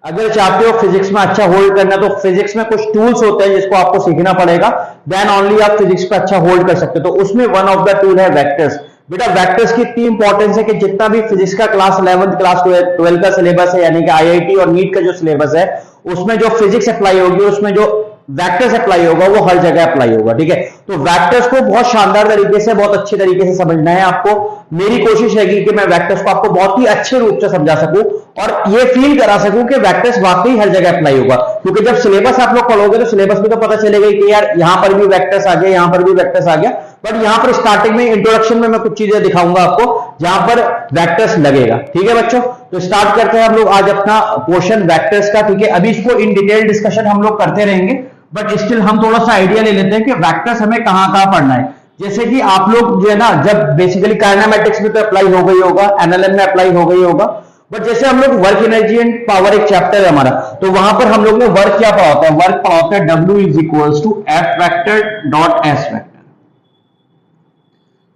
अगर चाहते हो फिजिक्स में अच्छा होल्ड करना तो फिजिक्स में कुछ टूल्स होते हैं जिसको आपको सीखना पड़ेगा, देन ओनली आप फिजिक्स पे अच्छा होल्ड कर सकते हो। तो उसमें वन ऑफ द टूल है वेक्टर्स। बेटा वेक्टर्स की इतनी इंपॉर्टेंस है कि जितना भी फिजिक्स का क्लास 11th क्लास 12 का सिलेबस है, यानी कि आईआईटी और नीट का जो सिलेबस है, उसमें जो फिजिक्स अप्लाई होगी, उसमें जो वेक्टर्स अप्लाई होगा वो हर जगह अप्लाई होगा। ठीक है, तो वेक्टर्स को बहुत शानदार तरीके से, बहुत अच्छे तरीके से समझना है आपको। मेरी कोशिश रहेगी कि मैं वेक्टर्स को आपको बहुत ही अच्छे रूप से समझा सकूं और ये फील करा सकूं कि वेक्टर्स वाकई हर जगह अप्लाई होगा। क्योंकि जब सिलेबस आप लोग पढ़ोगे तो सिलेबस में तो पता चलेगा कि यार यहां पर भी वेक्टर्स आ गए, यहां पर भी वेक्टर्स आ गया, बट यहां पर स्टार्टिंग में इंट्रोडक्शन में मैं कुछ चीजें दिखाऊंगा आपको जहां पर वेक्टर्स लगेगा। ठीक है बच्चों, तो स्टार्ट करते हैं हम लोग आज अपना पोर्शन वेक्टर्स का। ठीक है, अभी इसको इन डिटेल डिस्कशन हम लोग करते रहेंगे, बट स्टिल हम थोड़ा सा आइडिया ले लेते हैं कि वेक्टर्स हमें कहां कहां पढ़ना है। जैसे कि आप लोग जो है ना, जब बेसिकली काइनेमेटिक्स में तो अप्लाई हो गई होगा, एनएलएम में अप्लाई हो गई होगा, बट जैसे हम लोग वर्क एनर्जी एंड पावर एक चैप्टर है हमारा, तो वहां पर हम लोग ने वर्क क्या पढ़ा होता है, वर्क पढ़ा होता है W is equals to F vector dot S vector.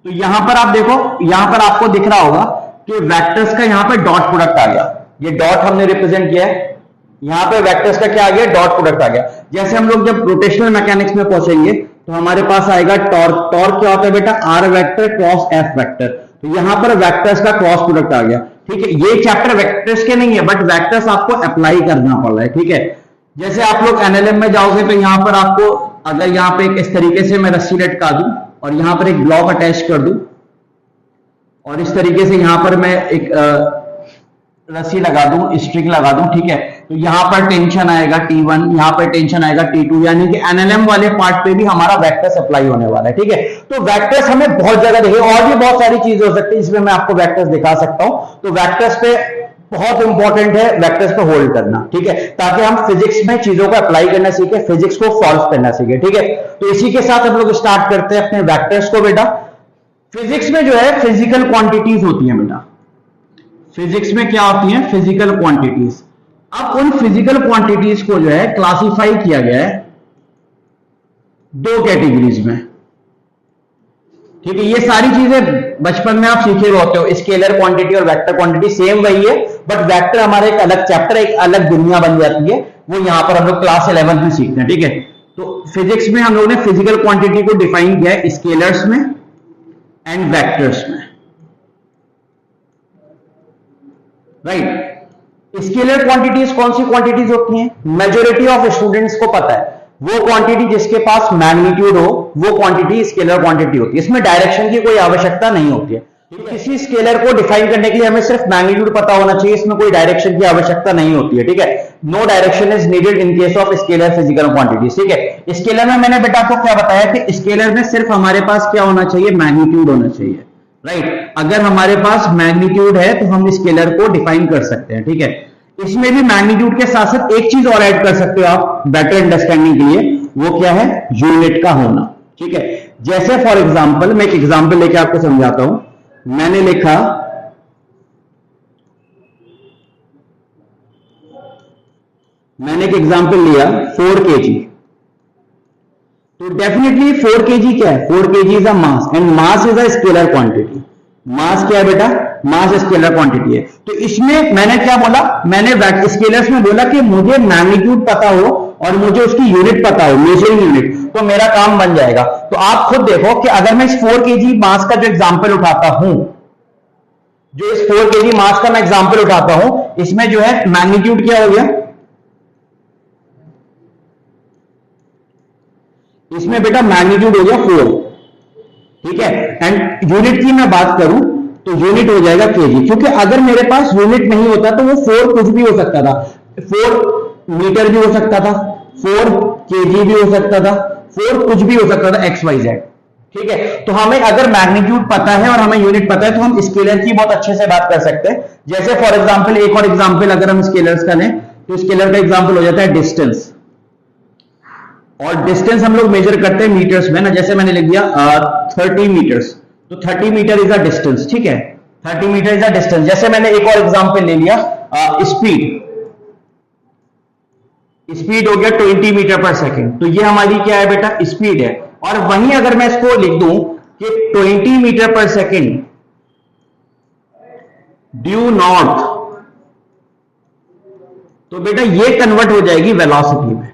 तो यहां पर आप देखो, यहां पर आपको दिख रहा होगा कि वेक्टर्स का यहां पर डॉट प्रोडक्ट आ गया, ये डॉट हमने रिप्रेजेंट किया है, यहां पे वेक्टर्स का क्या आ गया, डॉट प्रोडक्ट आ गया। जैसे हम लोग जब रोटेशनल मैकेनिक्स में पहुंचेंगे तो हमारे पास आएगा टॉर्क। टॉर्क क्या होता है बेटा, R vector cross F vector. तो यहां पर वेक्टर्स का क्रॉस प्रोडक्ट आ गया। ठीक है, ये चैप्टर वेक्टर्स के नहीं है, बट वेक्टर्स आपको अप्लाई करना पड़ रहा है। ठीक है, जैसे आप लोग एनएलएम में जाओगे तो यहां पर आपको, अगर यहां पे इस तरीके से मैं रस्सी लटका दूं और यहां पर एक ब्लॉक अटैच कर दूं और इस तरीके से यहां पर मैं एक रस्सी लगा दूं, स्ट्रिंग लगा दूं, ठीक है, तो यहां पर टेंशन आएगा T1, यहां पर टेंशन आएगा T2, यानी कि एनएलएम वाले पार्ट पे भी हमारा वेक्टर्स अप्लाई होने वाला है। ठीक है, तो वेक्टर्स हमें बहुत जगह दिखे, और भी बहुत सारी चीजें हो सकती है जिसमें मैं आपको वेक्टर्स दिखा सकता हूं। तो वेक्टर्स पे बहुत इंपॉर्टेंट है वेक्टर्स पे होल्ड करना। ठीक है, ताकि हम फिजिक्स में चीजों को अप्लाई करना सीखे, फिजिक्स को सॉल्व करना सीखे। ठीक है, तो इसी के साथ हम लोग स्टार्ट करते हैं अपने वेक्टर्स को। बेटा फिजिक्स में जो है फिजिकल क्वांटिटीज होती है। बेटा फिजिक्स में क्या होती है, फिजिकल क्वांटिटीज। अब उन फिजिकल क्वांटिटीज को जो है क्लासिफाई किया गया है दो कैटेगरीज में। ठीक है, ये सारी चीजें बचपन में आप सीखे होते हो, स्केलर क्वांटिटी और वेक्टर क्वांटिटी सेम वही है, बट वेक्टर हमारे एक अलग चैप्टर, एक अलग दुनिया बन जाती है, वो यहां पर हम लोग क्लास 11 में सीखते हैं। ठीक है, तो फिजिक्स में हम लोगों ने फिजिकल क्वांटिटी को डिफाइन किया है स्केलर्स में एंड वेक्टर्स में। राइट, स्केलर क्वांटिटीज कौन सी क्वांटिटीज होती हैं, मेजॉरिटी ऑफ स्टूडेंट्स को पता है, वो क्वांटिटी जिसके पास मैग्नीट्यूड हो वो क्वांटिटी स्केलर क्वांटिटी होती है। इसमें डायरेक्शन की कोई आवश्यकता नहीं होती है। किसी स्केलर को डिफाइन करने के लिए हमें सिर्फ मैग्नीट्यूड पता होना चाहिए, इसमें कोई डायरेक्शन की आवश्यकता नहीं होती है। ठीक है, no direction is needed in case of scalar physical quantities. ठीक है, स्केलर में मैंने बेटा आपको क्या बताया कि स्केलर में सिर्फ हमारे पास क्या होना चाहिए, मैग्नीट्यूड होना चाहिए। राइट, अगर हमारे पास मैग्नीट्यूड है तो हम स्केलर को डिफाइन कर सकते हैं। ठीक है, इसमें भी मैग्नीट्यूड के साथ साथ एक चीज और ऐड कर सकते हो आप बेटर अंडरस्टैंडिंग के लिए, वो क्या है, यूनिट का होना। ठीक है, जैसे फॉर एग्जांपल मैं एक एग्जांपल लेके आपको समझाता हूं। मैंने लिखा मैंने एक एग्जांपल लिया 4 kg, तो डेफिनेटली 4 kg क्या है, 4 kg is a mass and mass is a scalar quantity. Mass क्या है बेटा, मास स्केलर क्वांटिटी है। तो इसमें मैंने क्या बोला, मैंने स्केलर्स में बोला कि मुझे मैग्नीट्यूड पता हो और मुझे उसकी यूनिट पता हो, मेजरिंग यूनिट, तो मेरा काम बन जाएगा। तो आप खुद देखो कि अगर मैं इस 4 kg मास का जो एग्जांपल उठाता हूं, जो इस 4 kg मास का मैं एग्जांपल उठाता हूं, इसमें जो है मैग्नीट्यूड क्या हो गया, इसमें बेटा मैग्नीट्यूड हो गया 4। ठीक है, एंड यूनिट की मैं बात करूं तो यूनिट हो जाएगा केजी, क्योंकि अगर मेरे पास यूनिट नहीं होता तो वो 4 कुछ भी हो सकता था, 4 मीटर भी हो सकता था, 4 केजी भी हो सकता था, 4 कुछ भी हो सकता था, XYZ। ठीक है, तो हमें अगर मैग्नीट्यूड पता है और हमें यूनिट पता है तो हम स्केलर की बहुत अच्छे से बात कर सकते हैं। जैसे फॉर एग्जांपल, एक और एग्जांपल अगर हम स्केलर्स का लें तो स्केलर का एग्जांपल हो जाता है डिस्टेंस, और डिस्टेंस हम लोग मेजर करते हैं मीटर्स में ना। जैसे मैंने लिख दिया 30 मीटर्स, तो 30 मीटर इज अ डिस्टेंस। ठीक है, 30 मीटर इज अ डिस्टेंस। जैसे मैंने एक और एग्जांपल ले लिया स्पीड, स्पीड हो गया 20 मीटर पर सेकेंड, तो ये हमारी क्या है बेटा, स्पीड है। और वहीं अगर मैं इसको लिख दूं कि 20 मीटर पर सेकेंड ड्यू नॉर्थ तो बेटा ये कन्वर्ट हो जाएगी वेलोसिटी में।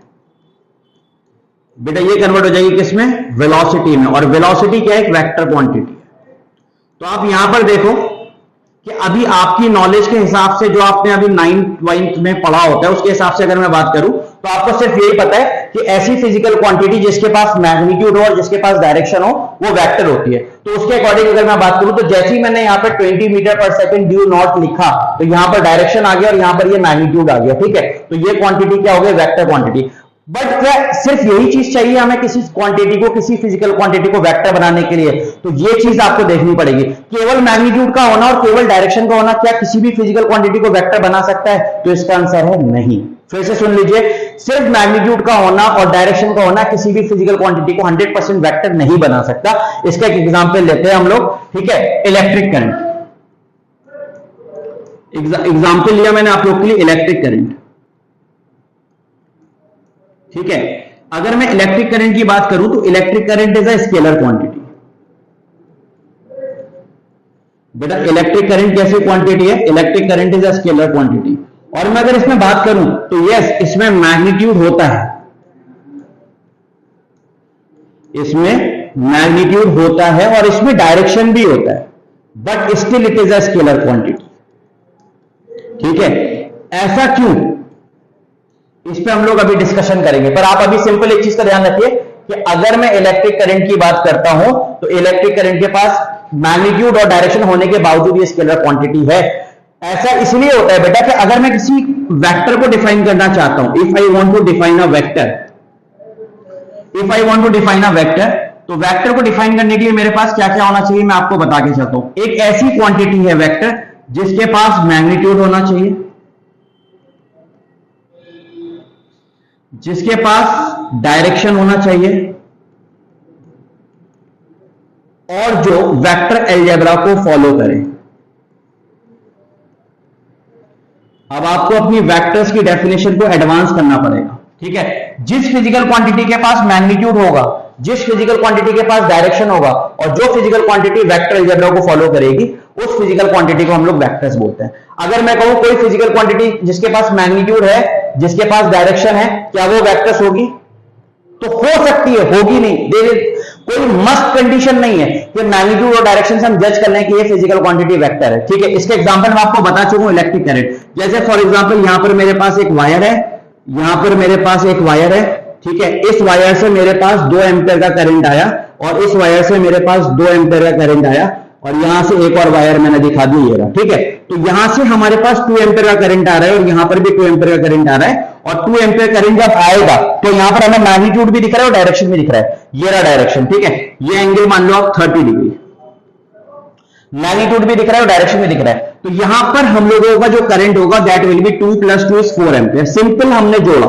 बेटा ये कन्वर्ट हो जाएगी किसमें? वेलोसिटी में। और वेलोसिटी क्या है? एक वेक्टर क्वांटिटी है। तो आप यहां पर देखो कि अभी आपकी नॉलेज के हिसाब से जो आपने अभी 9th में पढ़ा होता है उसके हिसाब से अगर मैं बात करूं तो आपको सिर्फ यही पता है कि ऐसी फिजिकल क्वांटिटी जिसके पास मैग्नीट्यूड हो और जिसके पास डायरेक्शन हो वो वेक्टर होती है। तो उसके अकॉर्डिंग अगर मैं बात करूं तो जैसे ही मैंने यहाँ पर 20 मीटर पर सेकंड ड्यू नॉट लिखा तो यहां पर डायरेक्शन आ गया और यहां पर ये मैग्नीट्यूड आ गया। ठीक है, तो ये क्वांटिटी क्या हो गई? Vector quantity. बट क्या सिर्फ यही चीज चाहिए हमें किसी क्वांटिटी को, किसी फिजिकल क्वांटिटी को वेक्टर बनाने के लिए? तो ये चीज आपको देखनी पड़ेगी। केवल मैग्नीट्यूड का होना और केवल डायरेक्शन का होना क्या किसी भी फिजिकल क्वांटिटी को वेक्टर बना सकता है? तो इसका आंसर है नहीं। फिर से सुन लीजिए, सिर्फ मैग्नीट्यूड का होना और डायरेक्शन का होना किसी भी फिजिकल क्वांटिटी को 100% वेक्टर नहीं बना सकता। इसका एक एग्जांपल लेते हैं हम लोग। ठीक है, इलेक्ट्रिक करंट। एग्जांपल लिया मैंने आप लोग के लिए इलेक्ट्रिक करंट। ठीक है, अगर मैं इलेक्ट्रिक करंट की बात करूं तो electric current is a scalar quantity. बेटा इलेक्ट्रिक करंट कैसी क्वांटिटी है? Electric current is a scalar quantity. और मैं अगर इसमें बात करूं तो यस, इसमें मैग्नीट्यूड होता है, इसमें मैग्नीट्यूड होता है और इसमें डायरेक्शन भी होता है, but still it is a scalar quantity. ठीक है, ऐसा क्यों? इस पे हम लोग अभी डिस्कशन करेंगे, पर आप अभी सिंपल एक चीज का ध्यान रखिए कि अगर मैं इलेक्ट्रिक करंट की बात करता हूं तो इलेक्ट्रिक करंट के पास मैग्नीट्यूड और डायरेक्शन होने के बावजूद ये स्केलर क्वांटिटी है। ऐसा इसलिए होता है बेटा कि अगर मैं किसी वेक्टर को डिफाइन करना चाहता हूं, if I want to define a vector, तो वेक्टर को डिफाइन करने के लिए मेरे पास क्या क्या होना चाहिए मैं आपको बता के चलता हूं। एक ऐसी क्वांटिटी है वेक्टर जिसके पास मैग्नीट्यूड होना चाहिए, जिसके पास डायरेक्शन होना चाहिए और जो वेक्टर अलजेब्रा को फॉलो करे। अब आपको अपनी वेक्टर्स की डेफिनेशन को एडवांस करना पड़ेगा। ठीक है, जिस फिजिकल क्वांटिटी के पास मैग्नीट्यूड होगा, जिस फिजिकल क्वांटिटी के पास डायरेक्शन होगा और जो फिजिकल क्वांटिटी वेक्टर अलजेब्रा को फॉलो करेगी उस फिजिकल क्वांटिटी को हम लोग वेक्टर्स बोलते हैं। अगर मैं कहूं कोई फिजिकल क्वांटिटी जिसके पास मैग्नीट्यूड है, जिसके पास डायरेक्शन है, क्या वो वेक्टर्स होगी? तो हो सकती है, होगी नहीं। कोई मस्ट कंडीशन नहीं है कि मैग्नीट्यूड और डायरेक्शन से हम जज कर लें कि ये फिजिकल क्वांटिटी वेक्टर है। ठीक है, इसके एग्जांपल मैं आपको बता चुका हूं इलेक्ट्रिक करंट। जैसे फॉर एग्जांपल यहां पर मेरे पास एक वायर है, यहां पर मेरे पास एक वायर है। ठीक है, इस वायर से मेरे पास 2 एम्पीयर का करंट आया और इस वायर से मेरे पास 2 एम्पीयर का करंट आया और यहां से एक और वायर मैंने दिखा दी ये रहा। ठीक है, तो यहां से हमारे पास 2 एम्पीयर का करंट आ रहा है और यहां पर भी 2 एम्पीयर का करंट आ रहा है। और 2 एम्पीयर करंट जब आएगा तो यहां पर हमें मैग्नीट्यूड भी दिख रहा है और डायरेक्शन भी दिख रहा है। ये रहा डायरेक्शन। ठीक है, ये एंगल मान लो आप 30 डिग्री, मैग्नीट्यूड भी दिख रहा है और डायरेक्शन भी दिख रहा है। तो यहां पर हम लोगों का जो करंट होगा that will be 2 + 2 = 4 ampere. Simple हमने जोड़ा,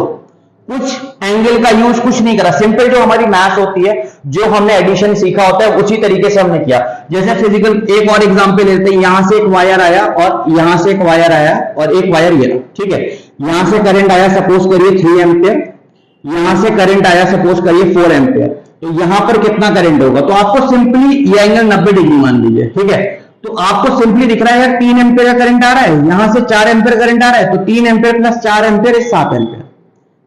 कुछ एंगल का यूज कुछ नहीं करा, सिंपल जो हमारी मैथ होती है, जो हमने एडिशन सीखा होता है उसी तरीके से हमने किया। जैसे फिजिकल एक और एग्जांपल लेते हैं, यहां से एक वायर आया और यहां से एक वायर आया और एक वायर ये रहा। ठीक है, यहां से करंट आया सपोज करिए 3 एम्पीयर, यहां से करंट आया सपोज करिए 4 एम्पीयर। तो यहां पर कितना करंट होगा? तो आपको सिंपली ये एंगल 90 डिग्री मान लीजिए। ठीक है, तो आपको सिंपली दिख रहा है यार 3 एम्पीयर का करंट आ रहा है, यहां से 4 एम्पीयर करंट आ रहा है, तो 3 एम्पीयर + 4 एम्पीयर इज 7 एम्पीयर।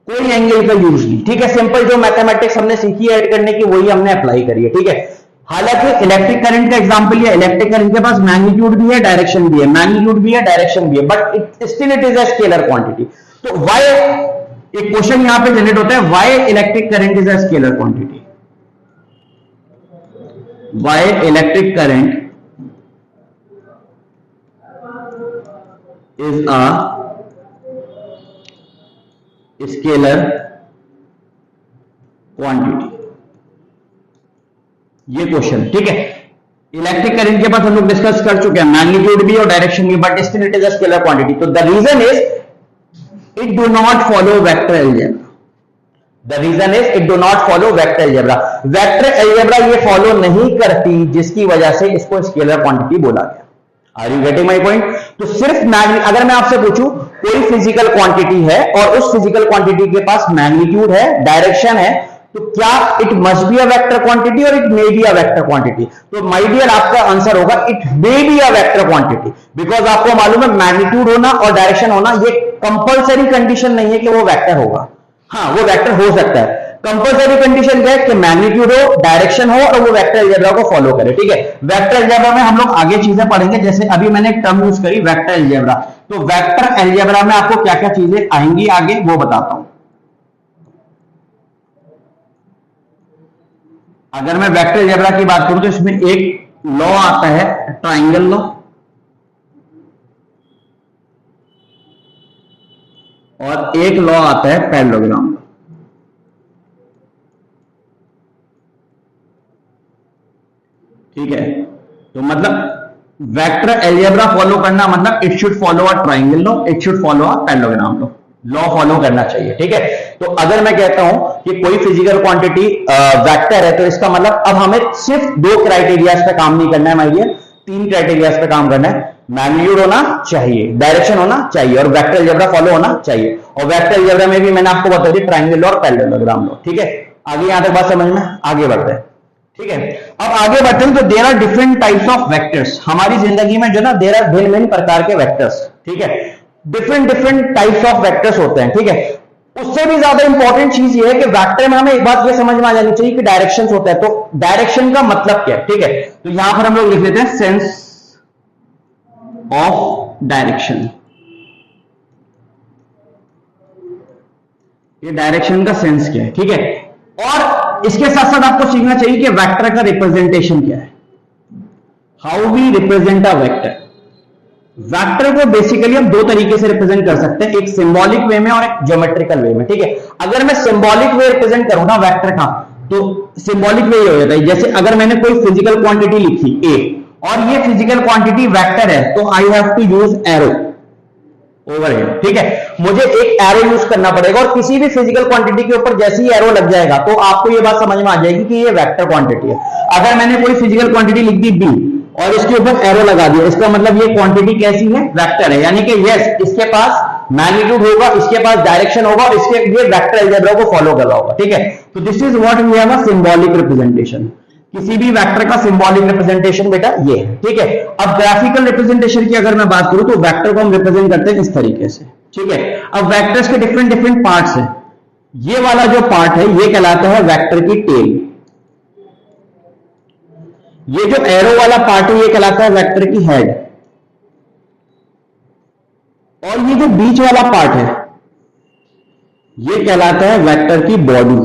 कोई एंगल का यूज नहीं। ठीक है, सिंपल जो मैथमेटिक्स हमने सीखी है ऐड करने की वही हमने अप्लाई करी है। ठीक है, हालांकि इलेक्ट्रिक करंट का एग्जांपल है, इलेक्ट्रिक करंट के पास मैग्नीट्यूड भी है, डायरेक्शन भी है, मैग्नीट्यूड भी है, डायरेक्शन भी है, but still it is a scalar quantity. तो व्हाई, एक क्वेश्चन यहां पे जनरेट होता है, why electric current is a scalar quantity? Why electric current is a scalar quantity, ये क्वेश्चन। ठीक है, इलेक्ट्रिक करंट के पास हम लोग डिस्कस कर चुके हैं, मैग्नीट्यूड भी और डायरेक्शन भी, but still it is a scalar quantity. तो the reason is it do not follow vector algebra. The reason is it do not follow vector algebra. Vector algebra ये फॉलो नहीं करती, जिसकी वजह से इसको स्केलर क्वांटिटी बोला गया। Are you getting my point? तो सिर्फ अगर मैं आपसे पूछूं कोई फिजिकल क्वांटिटी है और उस फिजिकल क्वांटिटी के पास मैग्नीट्यूड है, डायरेक्शन है, तो क्या it must be a vector quantity और it may be a vector quantity? तो माय डियर आपका आंसर होगा it may be a vector quantity, because आपको मालूम है मैग्नीट्यूड होना और डायरेक्शन होना ये कंपलसरी कंडीशन नहीं है कि वो वेक्टर होगा। हाँ, वो वेक्टर हो सकता है। कंपलसरी कंडीशन क्या है कि मैग्नीट्यूड हो, डायरेक्शन हो और वो वेक्टर अलजेब्रा को फॉलो करे। ठीक है, वेक्टर अलजेब्रा में हम लोग आगे चीजें पढ़ेंगे, जैसे अभी मैंने एक टर्म यूज करी वेक्टर अलजेब्रा। तो वेक्टर अलजेब्रा में आपको क्या क्या चीजें आएंगी आगे वो बताता हूं। अगर मैं वेक्टर अलजेब्रा की बात करूं तो इसमें एक लॉ आता है ट्राइंगल लॉ, और एक लॉ आता है पैरेललोग्राम। ठीक है, तो मतलब वेक्टर अलजेब्रा फॉलो करना मतलब it should follow a triangle law, it should follow a parallelogram law follow करना चाहिए। ठीक है, तो अगर मैं कहता हूं कि कोई फिजिकल क्वांटिटी वेक्टर है तो इसका मतलब अब हमें सिर्फ दो क्राइटेरियाज पे काम नहीं करना है माय डियर, तीन क्राइटेरियाज पे काम करना है। मैग्नीट्यूड होना चाहिए, डायरेक्शन होना चाहिए और वेक्टर अलजेब्रा फॉलो होना चाहिए। और वेक्टर अलजेब्रा में भी मैंने आपको बता दिया ट्राइंगल लॉ और पैरेललोग्राम लॉ। ठीक है, आगे यहां तक बात समझ में, आगे बढ़ते हैं। ठीक है, अब आगे बढ़ते हैं। तो there are different types of vectors. हमारी जिंदगी में जो ना देयर आर भिन्न भिन्न प्रकार के वेक्टर्स। ठीक है, different different types of vectors होते हैं। ठीक है, उससे भी ज्यादा इंपॉर्टेंट चीज ये है कि वेक्टर में हमें एक बात ये समझ में आ जानी चाहिए कि डायरेक्शंस होता है। तो डायरेक्शन का मतलब क्या है? ठीक है, तो यहां पर हम लोग लिख लेते हैं सेंस ऑफ डायरेक्शन। ये डायरेक्शन का सेंस क्या है? ठीक है, और इसके साथ साथ आपको सीखना चाहिए कि वेक्टर का रिप्रेजेंटेशन क्या है, how we represent a vector. Vector को बेसिकली हम दो तरीके से रिप्रेजेंट कर सकते हैं, एक सिंबॉलिक वे में और एक ज्योमेट्रिकल वे में। ठीक है, अगर मैं सिंबॉलिक वे रिप्रेजेंट करूं ना वेक्टर का, तो सिंबॉलिक वे हो जाता है। जैसे अगर मैंने कोई फिजिकल क्वांटिटी लिखी ए और ये फिजिकल क्वांटिटी वेक्टर है, तो I have to use arrow overhead. ठीक है, मुझे एक एरो यूज करना पड़ेगा और किसी भी फिजिकल क्वांटिटी के ऊपर जैसे ही एरो लग जाएगा तो आपको ये बात समझ में आ जाएगी कि ये वेक्टर क्वांटिटी है। अगर मैंने कोई फिजिकल क्वांटिटी लिख दी बी और इसके ऊपर एरो लगा दिया, इसका मतलब ये क्वांटिटी कैसी है? वेक्टर है। यानी कि यस, इसके पास मैग्नीट्यूड होगा, इसके पास डायरेक्शन होगा, इसके ये वेक्टर अलजेब्रा को फॉलो कर रहा होगा। ठीक है, तो this is what we have a symbolic representation. किसी भी वेक्टर का सिंबॉलिक रिप्रेजेंटेशन बेटा ये है। ठीक है, अब ग्राफिकल रिप्रेजेंटेशन की अगर मैं बात करूं तो वेक्टर को हम रिप्रेजेंट करते हैं इस तरीके से। ठीक है, अब वेक्टर्स के डिफरेंट डिफरेंट पार्ट्स हैं। ये वाला जो पार्ट है ये कहलाता है वेक्टर की टेल। ये जो एरो वाला पार्ट है ये कहलाता है वेक्टर की हेड। और ये जो बीच वाला पार्ट है ये कहलाता है वेक्टर की बॉडी।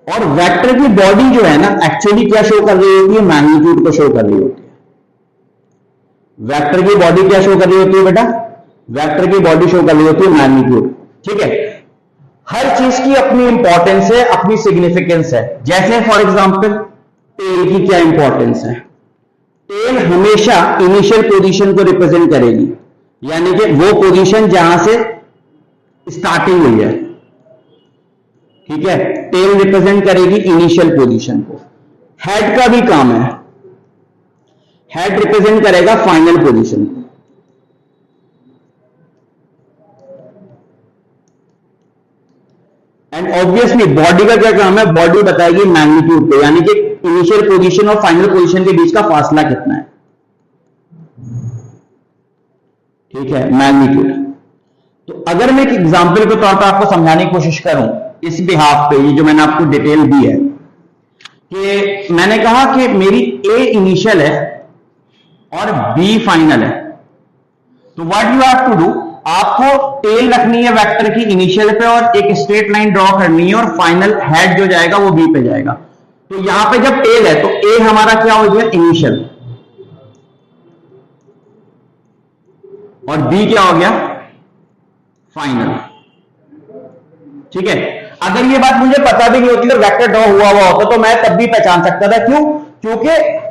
और वेक्टर की बॉडी जो है ना एक्चुअली क्या शो कर रही होती है? मैग्नीट्यूड को शो कर रही होती है। वेक्टर की बॉडी क्या शो कर रही होती है बेटा? वेक्टर की बॉडी शो कर रही होती है मैग्नीट्यूड। ठीक है, हर चीज की अपनी इंपॉर्टेंस है, अपनी सिग्निफिकेंस है। जैसे फॉर एग्जांपल टेल की क्या इंपॉर्टेंस है? टेल हमेशा इनिशियल पोजीशन को रिप्रेजेंट करेगी, यानी कि वो पोजीशन जहां से स्टार्टिंग हुई है। ठीक है, टेल रिप्रेजेंट करेगी इनिशियल पोजीशन को। हेड का भी काम है, हेड रिप्रेजेंट करेगा फाइनल पोजीशन को। एंड ऑब्वियसली बॉडी का क्या काम है? बॉडी बताएगी मैग्नीट्यूड को, यानी कि इनिशियल पोजीशन और फाइनल पोजीशन के बीच का फासला कितना है। ठीक है, मैग्नीट्यूड। तो अगर मैं एक एग्जांपल के तौर पर आपको समझाने की कोशिश करूं इस बिहाफ पे, ये जो मैंने आपको डिटेल दी है कि मैंने कहा कि मेरी ए इनिशियल है और बी फाइनल है, तो what you have to do, आपको टेल रखनी है वेक्टर की इनिशियल पे और एक स्ट्रेट लाइन ड्रॉ करनी है और फाइनल हेड जो जाएगा वो बी पे जाएगा। तो यहां पे जब टेल है तो ए हमारा क्या हो गया? इनिशियल, और बी क्या हो गया? फाइनल। ठीक है, अगर ये बात मुझे पता भी नहीं होती तो वेक्टर ड्रॉ हुआ होता तो मैं तब भी पहचान सकता था। क्यों? क्योंकि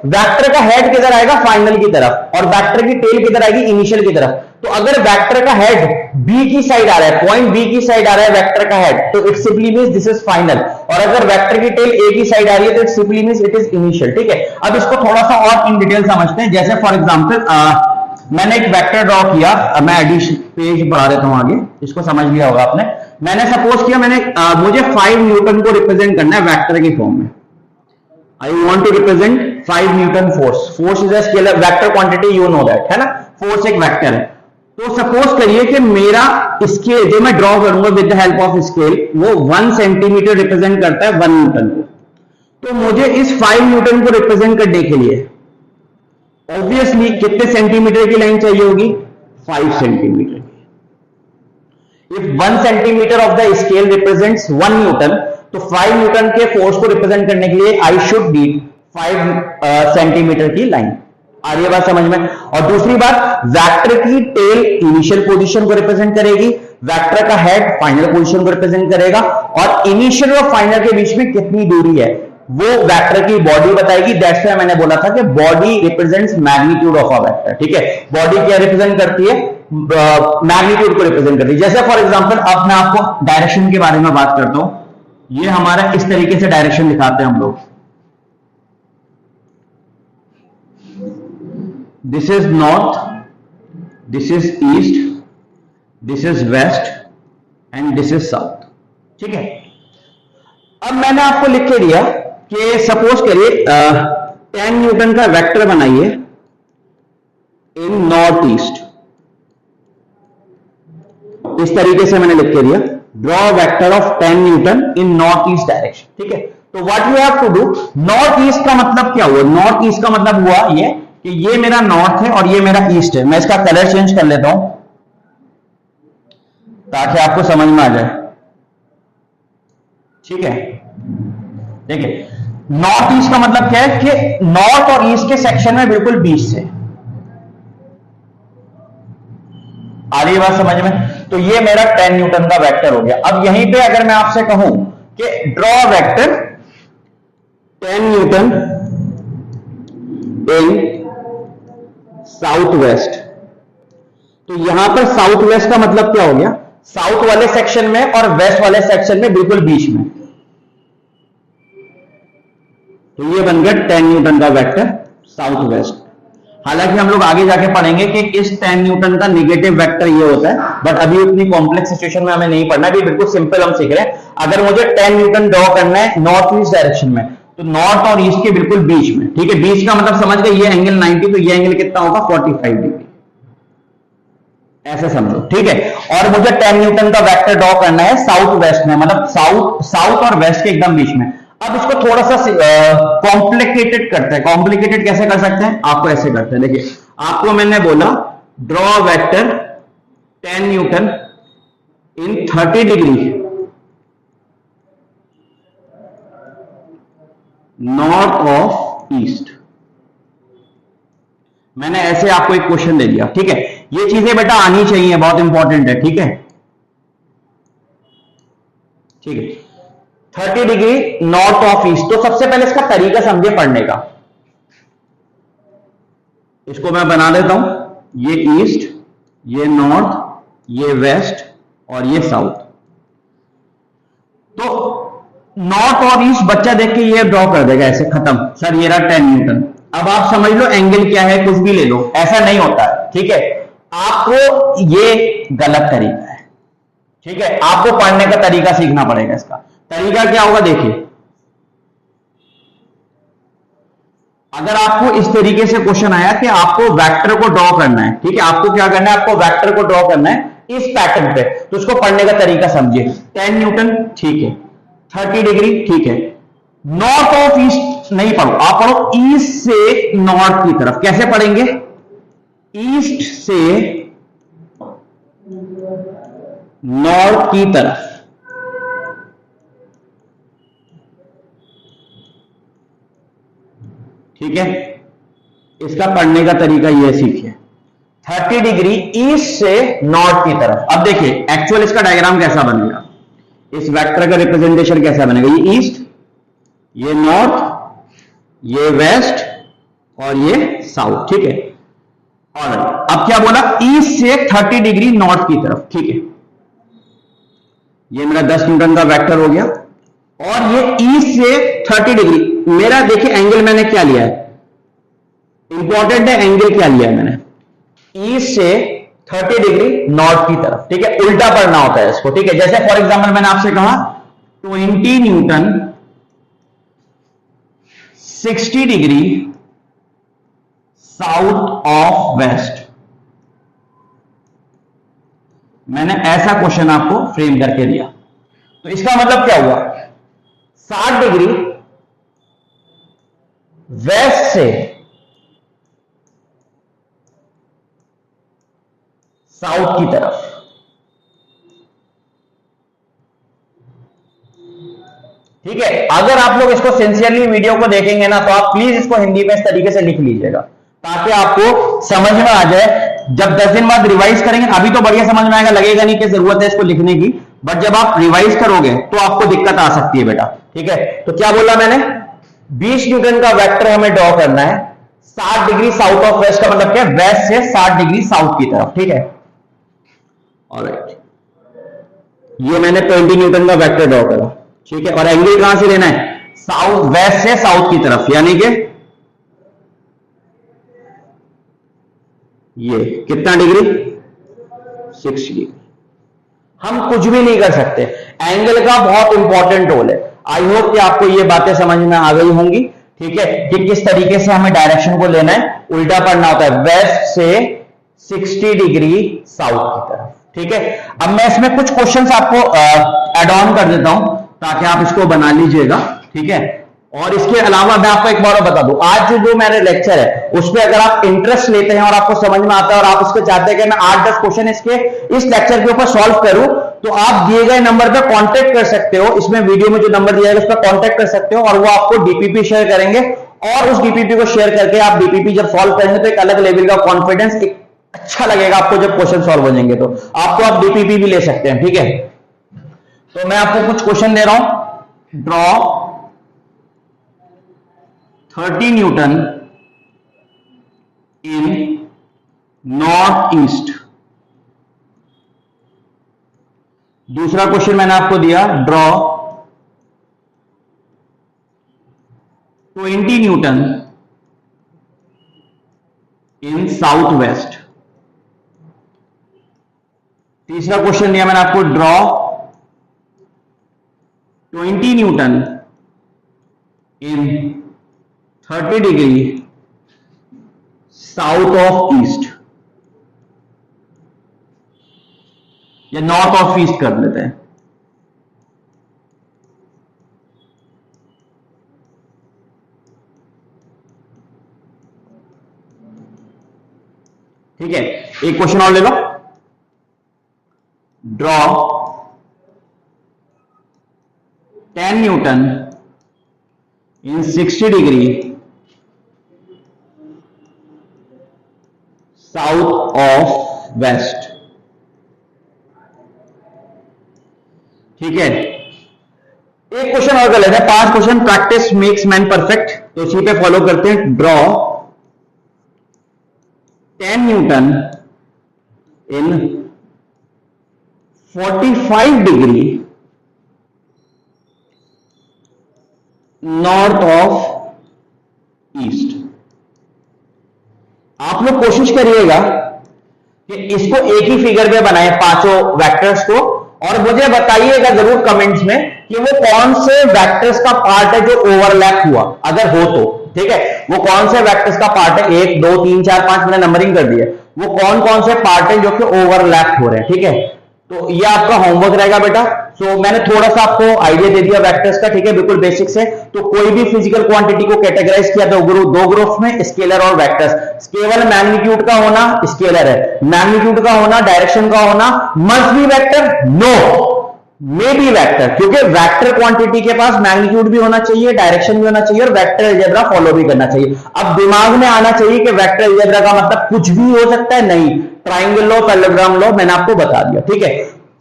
वेक्टर का हेड किधर आएगा? फाइनल की तरफ, और वेक्टर की टेल किधर आएगी? इनिशियल की तरफ। तो अगर वेक्टर का हेड बी की साइड आ रहा है, पॉइंट बी की साइड आ रहा है वेक्टर का हेड, तो it simply means this is final. और अगर वेक्टर की टेल ए की साइड आ रही है तो it simply means it is initial. ठीक है, अब इसको थोड़ा सा और इन डिटेल समझते हैं। जैसे फॉर एग्जांपल मैंने एक वेक्टर ड्रॉ किया, मैं एडिशन पेज बढ़ा देता हूं आगे, इसको समझ लिया होगा आपने। मैंने सपोज किया मुझे 5 न्यूटन को रिप्रेजेंट करना है वेक्टर की फॉर्म में। I want to represent 5 newton force. Force is a scalar vector quantity, you know that, है ना। फोर्स एक वेक्टर है। तो सपोज करिए कि मेरा स्केल जो मैं ड्रॉ करूंगा with the help of scale, वो 1 सेंटीमीटर रिप्रेजेंट करता है 1 न्यूटन को। तो मुझे इस 5 न्यूटन को रिप्रेजेंट करने के लिए ऑब्वियसली कितने सेंटीमीटर की लाइन चाहिए होगी? 5 centimetre. If 1 centimetre of the scale represents 1 Newton, तो 5 न्यूटन के फोर्स को रिप्रेजेंट करने के लिए आई शुड नीड 5 सेंटीमीटर की लाइन। आ रही है बात समझ में? और दूसरी बात, वेक्टर की टेल इनिशियल पोजीशन को रिप्रेजेंट करेगी, वेक्टर का हेड फाइनल पोजीशन को रिप्रेजेंट करेगा, और इनिशियल और फाइनल के बीच में कितनी दूरी है वो वेक्टर की बॉडी बताएगी। दैट्स व्हाई मैंने बोला था कि body represents magnitude of a vector. ठीक है, बॉडी क्या रिप्रेजेंट करती है? मैग्नीट्यूड को रिप्रेजेंट करती है। जैसे फॉर एग्जांपल अब मैं आपको डायरेक्शन के बारे में बात करता हूं। ये हमारा इस तरीके से डायरेक्शन दिखाते हैं हम लोग। This is north, this is east, this is west and this is south. ठीक है, अब मैंने आपको लिख के दिया कि सपोज करिए 10 न्यूटन का वेक्टर बनाइए इन नॉर्थ ईस्ट। इस तरीके से मैंने लिख के दिया, draw vector of 10 newton in north east direction. ठीक है, तो what you have to do, north east का मतलब क्या हुआ? नॉर्थ ईस्ट का मतलब हुआ ये कि ये मेरा नॉर्थ है और ये मेरा ईस्ट है। मैं इसका कलर चेंज कर लेता हूं ताकि आपको समझ में आ जाए। ठीक है, देखिए नॉर्थ ईस्ट का मतलब क्या है कि नॉर्थ और ईस्ट के सेक्शन में बिल्कुल बीच से। आ रही है बात समझ में? तो ये मेरा 10 न्यूटन का वेक्टर हो गया। अब यहीं पे अगर मैं आपसे कहूं कि draw vector 10 newton in south waste, तो यहां पर साउथ वेस्ट का मतलब क्या हो गया? साउथ वाले सेक्शन में और वेस्ट वाले सेक्शन में बिल्कुल बीच में। तो ये बन गया 10 न्यूटन का वेक्टर साउथ वेस्ट। हालांकि हम लोग आगे जाके पढ़ेंगे कि इस 10 न्यूटन का नेगेटिव वेक्टर ये होता है, बट अभी उतनी कॉम्प्लेक्स सिचुएशन में हमें नहीं पढ़ना, अभी बिल्कुल सिंपल हम सीख रहे हैं। अगर मुझे 10 न्यूटन ड्रॉ करना है नॉर्थ ईस्ट डायरेक्शन में, तो नॉर्थ और ईस्ट के बिल्कुल बीच में। ठीक है, बीच का मतलब समझ गए, ये एंगल 90, तो ये एंगल कितना होगा? 45 डिग्री, ऐसे समझो। ठीक है, और मुझे 10 न्यूटन का वेक्टर ड्रॉ करना है साउथ वेस्ट में, मतलब साउथ और वेस्ट के एकदम बीच में। अब इसको थोड़ा सा कॉम्प्लिकेटेड करते हैं। कॉम्प्लिकेटेड कैसे कर सकते हैं? आपको ऐसे करते हैं, देखिए आपको मैंने बोला draw vector 10 newton in 30 degree north of east. मैंने ऐसे आपको एक क्वेश्चन दे दिया। ठीक है, ये चीजें बेटा आनी चाहिए, बहुत इंपॉर्टेंट है। ठीक है, ठीक है, 30 डिग्री नॉर्थ ऑफ ईस्ट। तो सबसे पहले इसका तरीका समझे पढ़ने का। इसको मैं बना देता हूं, ये ईस्ट, ये नॉर्थ, ये वेस्ट और ये साउथ। तो नॉर्थ और ईस्ट बच्चा देख के ये ड्रॉ कर देगा ऐसे, खत्म। सर ये रहा 10 न्यूटन। अब आप समझ लो एंगल क्या है, कुछ भी ले लो, ऐसा नहीं होता है। ठीक है, आपको ये गलत तरीका है। ठीक है, आपको पढ़ने का तरीका सीखना पड़ेगा। इसका तरीका क्या होगा देखिए, अगर आपको इस तरीके से क्वेश्चन आया कि आपको वेक्टर को ड्रॉ करना है, ठीक है, आपको क्या करना है, आपको वेक्टर को ड्रॉ करना है इस पैटर्न पे, तो उसको पढ़ने का तरीका समझिए। 10 न्यूटन ठीक है, 30 डिग्री ठीक है, नॉर्थ ऑफ ईस्ट नहीं पढ़ो, आप पढ़ो ईस्ट से नॉर्थ की तरफ। कैसे पढ़ेंगे? ईस्ट से नॉर्थ की तरफ। ठीक है, इसका पढ़ने का तरीका यह सीखिए, 30 डिग्री ईस्ट से नॉर्थ की तरफ। अब देखिए एक्चुअल इसका डायग्राम कैसा बनेगा, इस वेक्टर का रिप्रेजेंटेशन कैसा बनेगा? ये ईस्ट, ये नॉर्थ, ये वेस्ट और ये साउथ। ठीक है, और अब क्या बोला? ईस्ट से 30 डिग्री नॉर्थ की तरफ। ठीक है, ये मेरा 10 न्यूटन का वेक्टर हो गया, और ये ईस्ट से 30 डिग्री मेरा, देखिए एंगल मैंने क्या लिया है, इंपॉर्टेंट है एंगल क्या लिया है मैंने, ईस्ट से 30 डिग्री नॉर्थ की तरफ, ठीक है, उल्टा पढ़ना होता है इसको, ठीक है। जैसे फॉर एग्जाम्पल मैंने आपसे कहा 20 newton 60 degree south of west, मैंने ऐसा क्वेश्चन आपको फ्रेम करके दिया, तो इसका मतलब क्या हुआ, 60 डिग्री वेस्ट से साउथ की तरफ, ठीक है। अगर आप लोग इसको सिंसियरली वीडियो को देखेंगे ना, तो आप प्लीज इसको हिंदी में इस तरीके से लिख लीजिएगा ताकि आपको समझ में आ जाए। जब 10 दिन बाद रिवाइज करेंगे, अभी तो बढ़िया समझ में आएगा, लगेगा नहीं कि जरूरत है इसको लिखने की, बट जब आप रिवाइज करोगे तो आपको दिक्कत आ सकती है बेटा, ठीक है। तो क्या बोला मैंने, 20 न्यूटन का वेक्टर हमें ड्रॉ करना है 60 डिग्री साउथ ऑफ वेस्ट, का मतलब क्या, वेस्ट से 60 डिग्री साउथ की तरफ, ठीक है। ऑलराइट, ये मैंने 20 न्यूटन का वेक्टर ड्रॉ करा, ठीक है। और एंगल कहां से लेना है, साउथ, वेस्ट से साउथ की तरफ, यानी कि ये कितना डिग्री, 60 डिग्री। हम कुछ भी नहीं कर सकते, एंगल का बहुत इंपॉर्टेंट रोल है। आई होप कि आपको ये बातें समझ में आ गई होंगी, ठीक है, कि किस तरीके से हमें डायरेक्शन को लेना है, उल्टा पढ़ना होता है, वेस्ट से 60 डिग्री साउथ की तरफ, ठीक है। अब मैं इसमें कुछ क्वेश्चंस आपको एड ऑन कर देता हूं ताकि आप इसको बना लीजिएगा, ठीक है। और इसके अलावा मैं आपको एक बार और बता दूं, आज जो मेरा लेक्चर है उस पर अगर आप इंटरेस्ट लेते हैं और आपको समझ में आता है और आप इसको चाहते हैं कि मैं 8-10 क्वेश्चन इसके इस लेक्चर के ऊपर सॉल्व करूं, तो आप दिए गए नंबर पे कांटेक्ट कर सकते हो। इसमें वीडियो में जो नंबर दिया है उस पर कांटेक्ट कर सकते हो और वो आपको डीपीपी शेयर करेंगे, और उस डीपीपी को शेयर करके आप डीपीपी जब सॉल्व करेंगे तो एक अलग लेवल का कॉन्फिडेंस, एक अच्छा लगेगा आपको जब क्वेश्चन सॉल्व हो जाएंगे, तो आपको आप डीपीपी भी ले सकते हैं, ठीक है। तो मैं आपको कुछ क्वेश्चन दे रहा हूं, draw 30 newton in north east. दूसरा क्वेश्चन मैंने आपको दिया, draw 20 newton in south west. तीसरा क्वेश्चन दिया मैंने आपको, draw 20 newton in 30 degree south of east, या नॉर्थ ऑफ ईस्ट कर लेते हैं, ठीक है। एक क्वेश्चन और ले लो, draw 10 newton in 60 degree south of west, ठीक है। एक क्वेश्चन और कर लेते हैं, 5 question, practice makes man perfect, तो इसी पे फॉलो करते हैं। Draw 10 newton in 45 degree north of east. आप लोग कोशिश करिएगा कि इसको एक ही फिगर पे बनाए पांचों वेक्टर्स को, और मुझे बताइएगा जरूर कमेंट्स में कि वो कौन से वेक्टर्स का पार्ट है जो ओवरलैप हुआ, अगर हो तो, ठीक है। वो कौन से वेक्टर्स का पार्ट है, 1 2 3 4 5 मैंने नंबरिंग कर दी है, वो कौन कौन से पार्ट है जो कि ओवरलैप हो रहे हैं, ठीक है। तो ये आपका होमवर्क रहेगा बेटा। सो मैंने थोड़ा सा आपको आइडिया दे दिया वेक्टर्स का, ठीक है, बिल्कुल बेसिक से। तो कोई भी फिजिकल क्वांटिटी को कैटेगराइज किया दो ग्रुप्स में, स्केलर और वेक्टर्स। केवल मैग्नीट्यूड का होना स्केलर है, मैग्नीट्यूड का होना, डायरेक्शन का होना must be vector, no may be vector, क्योंकि वेक्टर क्वांटिटी के पास मैग्नीट्यूड भी होना चाहिए, डायरेक्शन भी होना चाहिए और वेक्टर अलजेब्रा फॉलो भी करना चाहिए। अब दिमाग में आना चाहिए कि वेक्टर अलजेब्रा का मतलब कुछ भी हो सकता है, नहीं, ट्राइंगल लो, पैरेललोग्राम लो, मैंने आपको बता दिया, ठीक है।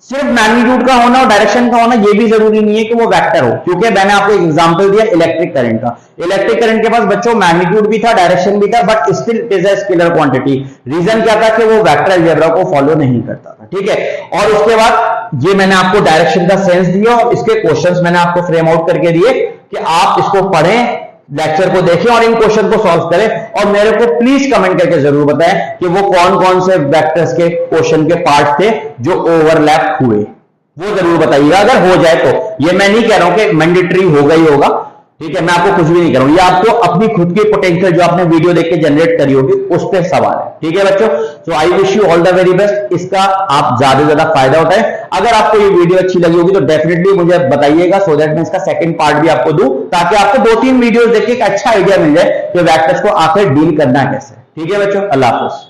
सिर्फ मैग्नीट्यूड का होना और डायरेक्शन का होना ये भी जरूरी नहीं है कि वो वेक्टर हो, क्योंकि मैंने आपको एक एग्जांपल दिया इलेक्ट्रिक करंट का। इलेक्ट्रिक करंट के पास बच्चों मैग्नीट्यूड भी था, डायरेक्शन भी था, but still it is a scalar quantity. Reason क्या था कि वो वेक्टर अलजेब्रा को फॉलो नहीं करता था, ठीक है। और उसके बाद ये मैंने आपको डायरेक्शन का सेंस दिया और इसके क्वेश्चंस मैंने आपको फ्रेम आउट करके दिए कि आप इसको पढ़ें, लेक्चर को देखें और इन क्वेश्चन को सॉल्व करें और मेरे को प्लीज कमेंट करके जरूर बताएं कि वो कौन कौन से वेक्टर्स के क्वेश्चन के पार्ट थे जो ओवरलैप हुए, वो जरूर बताइएगा अगर हो जाए तो। ये मैं नहीं कह रहा हूं कि मैंडेटरी होगा ही होगा, ठीक है, मैं आपको कुछ भी नहीं कर रहा हूं, ये आपको अपनी खुद की पोटेंशियल जो आपने वीडियो देख के जनरेट करी होगी उस पर सवाल है, ठीक है बच्चों। So I wish you all the very best, इसका आप ज्यादा से ज्यादा फायदा उठाएं। अगर आपको ये वीडियो अच्छी लगी होगी तो डेफिनेटली मुझे बताइएगा, सो दैट मैं इसका सेकंड पार्ट भी आपको दूं, ताकि आपको 2-3 वीडियोस देख के एक अच्छा आइडिया मिल जाए कि वेक्टर्स को आखिर डील करना कैसे। ठीक है बच्चों, अल्लाह हाफिज।